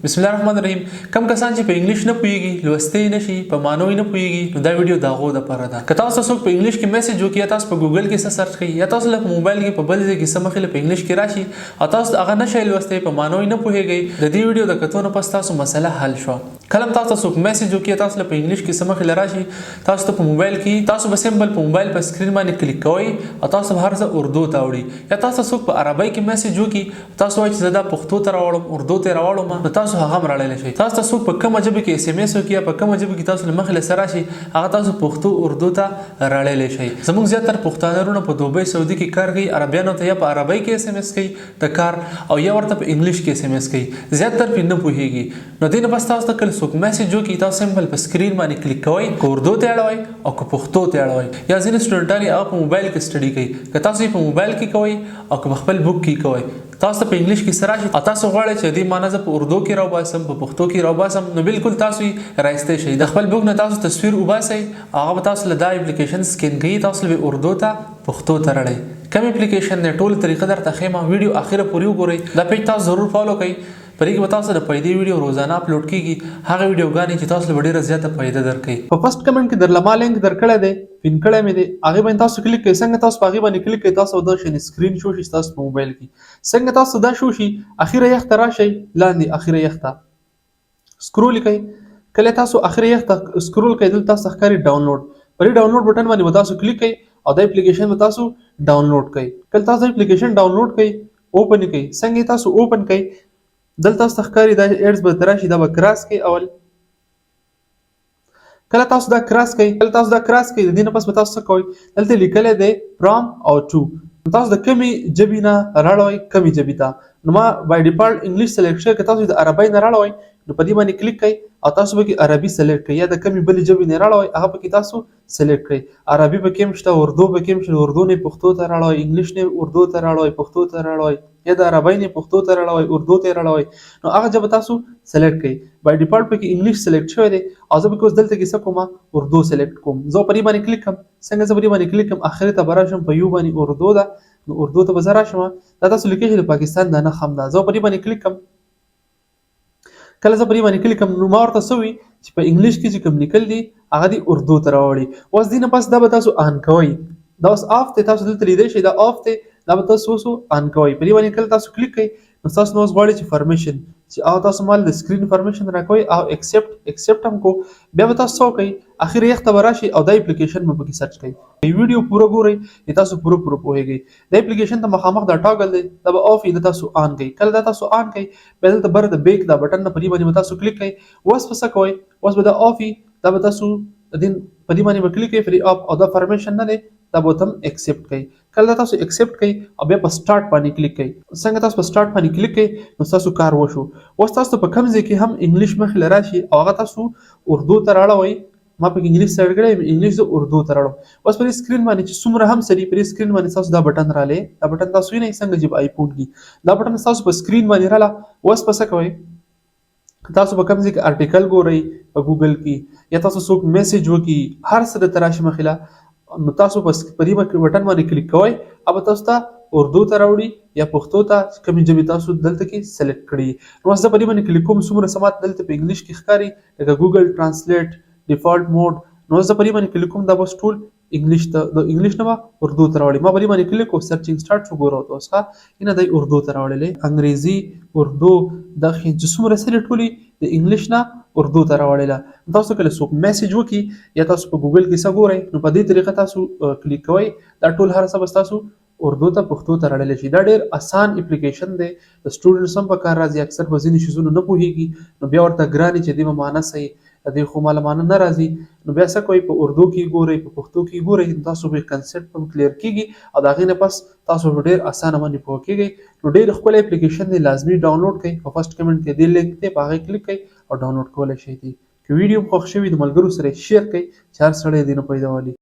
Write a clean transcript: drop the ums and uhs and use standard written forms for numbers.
बिस्मिल्लाहिर्रहमानिर्रहीम। कम कसान چې په انګلیش نه پوهیږي، لوستي نشي، په مانو نه پوهیږي، نو دا ویډیو داغو د پاره ده. که تاسو څوک په انګلیش کې میسج وکړئ، تاسو په ګوګل کې سرچ کړئ یا تاسو له موبایل کې په بل ځای کې سمخله په انګلیش کې راشي او تاسو هغه نشئ لوستي، په مانو نه پوهیږئ، د دې ویډیو د کتو نه پس تاسو مسله حل شو. کلم تاسو څوک میسج وکړئ، تاسو له په انګلیش کې سمخله راشي، تاسو ته په موبایل کې تاسو به سمبل په موبایل په سکرین باندې کلیک کوئ او تاسو به هر څه اردو ته وړي. یا تاسو څوک په عربی کې میسج وکړي، تاسو وایي چې زه دا پښتو ته راوړم، اردو ته راوړم، نو تاسو هغه راړلی شئ. تاسو څوک په کومه ژبه کې اس ام اس وکړي، په کومه ژبه کې تاسو له مخې له سره راشي، هغه تاسو پښتو اردو ته راړلی شئ. زموږ زیاتره پښتانه وروڼه په دوبۍ سعودي کې کار کوي، عربیانو ته یا په عربی کې اس ام اس کوي د کار او یا ورته په انګلیش کې اس ام اس کوي، زیاتره پې نه پوهیږي. نو دې نه بس تاسو ته کله څوک میسج وکړي، تاسو سمبل په سکرین باندې کلیک کوئ، که اردو ته اړوئ او که پښتو ته اړوئ. یا ځینې سټوډنټان هغه په موبایل کې سټډي کوي، که تاسو یې په موبایل کې کوئ او که په خپل بوک کې کوئ، تاسو په انګلیش کې سره شي او تاسو غواړئ چې دې معنی زه په اردو کې راوباسم، په پښتو کې راوباسم، نو بالکل تاسو یې رایستی شئ. د خپل بوک نه تاسو تصویر وباسئ، هغه به تاسو له دا اپلیکیشن سکین کوي، تاسو به اردو ته پښتو ته راړئ. کوم اپلیکیشن دی ټول طریقه درته ښیم، ویډیو اخره پورې وګورئ. دا پیج تاسو ضرور فالو کړئ، په دې کې به تاسو د پیدې ویډیو روزانه اپلوډ کیږي، هغه ویډیوګانې چې تاسو له ډیره زیاته فائدہ درکړي. په فرست کمنټ کې درلما لینک درکړی دی، پین کړی مې دی، هغه باندې تاسو کلیک کړئ. څنګه تاسو په هغه باندې کلیک کړئ، تاسو دا شین سکرین شو شي تاسو په موبایل کې. څنګه تاسو دا شو شي اخیره یخ ته راشئ، لاندې اخیره یخ ته سکرول کړئ. کله تاسو اخیره یخ ته سکرول کړئ، دلته تاسو ښکاري ډاونلوډ، پر ډاونلوډ بټن باندې تاسو کلیک کړئ او دا اپلیکیشن به تاسو ډاونلوډ کړئ. کله تاسو اپلیکیشن ډاونلوډ کړئ، اوپن کړئ. څنګه تاسو اوپن کړئ، دلته تاسو ښکاري دا ایډز به راشي، دا به کراس کړئ. اول کله تاسو دا کراس کړئ، د دې نه پس به تاسو څه کوئ، دلته لیکلی دی فرام او ټو، تاسو د کومې ژبې نه راړوئ کومې ژبې ته. نو ما بای ډیفالت انګلیش سلیکټ شوی، که تاسو د عربی نه راړوئ نو په دې باندې کلیک کړئ او تاسو به کې عربي سلیکټ کړئ، یا د کومې بلې ژبې نه راړوئ هغه پکې تاسو سلیکټ کړئ. عربي پکې هم شته، اردو پکې هم شته، اردو نه پښتو ته راړوئ، انګلیش نه اردو ته راړوئ، پښتو ته راړوئ، یا د عربی نه پښتو ته راړوئ، اردو ته راړوئ، نو هغه ژبه تاسو سلیکټ کړئ. بای ډیفالت پکې انګلیش سلیکټ شوی دی او زه پکې اوس دلته کې څه کوم، اردو سلیکټ کوم. زه په دې باندې کلیک کوم. څنګه زه په دې باندې کلیک کوم، اخر ته به راشم په یو باندې اردو ده، نو اردو ته به زه راشم. دا تاسو لیکئ چې د پاکستان دا نه خم ده. زه په دې باندې کلیک کوم. کله زه په دې باندې کلیک کوم نو ما ورته څه وي چې په انګلیش کې چې کوم لیکل دي هغه دې اردو ته راوړي. اوس دې نه پس دا به تاسو آن کوئ، دا اوس آف دی، تاسو دلته لیدی شئ دا آف دی، دا به تاسو اوس آن کوئ. په دې باندې کله تاسو کلیک کوئ نو تاسو نو اوس غواړئ چې فرمیشن چې او تاسو مال د سکرین فرمیشن راکوئ او ایکسپټ هم کو. بیا به تاسو څه وکئ، اخر یخ ته به راشئ او دا اپلیکیشن به پکې سرچ کړئ. ویډیو پوره ګورئ، تاسو پوره پوهیږئ. دا اپلیکیشن ته مخامخ دا ټاګل دی، دا به آف وي، دا تاسو آن کړئ. کله دا تاسو آن کړئ، بیا دلته بر د بیک دا بټن نه په دې باندې به تاسو کلیک کړئ. اوس به څه کوئ، اوس به دا آف وي، دا به تاسو په دې باندې به کلیک کړئ فری آف او دا فرمیشن نه دی، دا به تم ایکسپټ کړئ. کله تاسو ایکسپټ کړئ او بیا په سٹارټ باندې کلیک کړئ. څنګه تاسو په سٹارټ باندې کلیک کړئ نو تاسو کار وشو. اوس تاسو په کوم ځای کې هم انګلیش مخې له راشي او هغه تاسو اردو ته راړوئ. ما په انګلیش سره کړی، انګلیش زه اردو ته راړم. اوس په دې سکرین باندې چې څومره هم سړي په دې سکرین باندې تاسو دا بټن رالی، دا بټن تاسو وینئ څنګه چې په آیفون کې دا بټن تاسو په سکرین باندې راله. اوس په څه کوئ، تاسو په کوم ځای کې ارټیکل ګورئ په ګوګل کې، یا تاسو څوک میسج وکړي، هر څه درته راشي مخې له، نو تاسو په دې بټن باندې کلیک کوئ او تاسو ته اردو ته راوړي یا پښتو ته کومې ژبې تاسو دلته کې سلیکټ کړي. نو زه په دې باندې کلیک کوم، څومره سمات دلته په انګلیش کې ښکاري لکه ګوګل ټرانسلیټ ډیفالت موډ، نو زه په دې باندې کلیک کوم، دا بس ټول انګلیش ته د انګلیش نه اردو ته راوړي. ما په دې باندې کلیک کوم، سرچینګ سٹارټ شو، ګورو اوس ښه نه دی اردو ته راوړلې، انګریزي اردو دا چې څومره سره ټولي د انګلیش نه اردو ته راوړله. تاسو کله څوک میسج وکړي یا تاسو په ګوګل کې څه ګورئ نو په دې طریقه تاسو کلیک کوئ، دا ټول هر څه به تاسو اردو ته پښتو ته راړلی شي. دا ډېر آسان اپلیکیشن دی، د سټوډنټس هم په کار راځي. اکثر په ځینې شیزونو نه پوهېږي نو بیا ورته ګرانې چې دې به معنا صحیح دې خو ماله معنا نه راځي، نو بیا څه کوئ، په اردو کې ګورئ، په پښتو کې ګورئ، تاسو به کنسپټ هم کلیر کېږي او د هغې نه پس تاسو به ډېر اسانه باندې پوه کېږئ. نو ډېر ښکلی اپلیکیشن دی، لازمي ډاونلوډ کړئ. په فرست کمنټ کې دې لینک دی، په هغې کلیک کړئ او ډاونلوډ کولی شئ. که ویډیو خوښ شوي د ملګرو سره شیر کړئ چې هر سړی دې نه پیدا والي.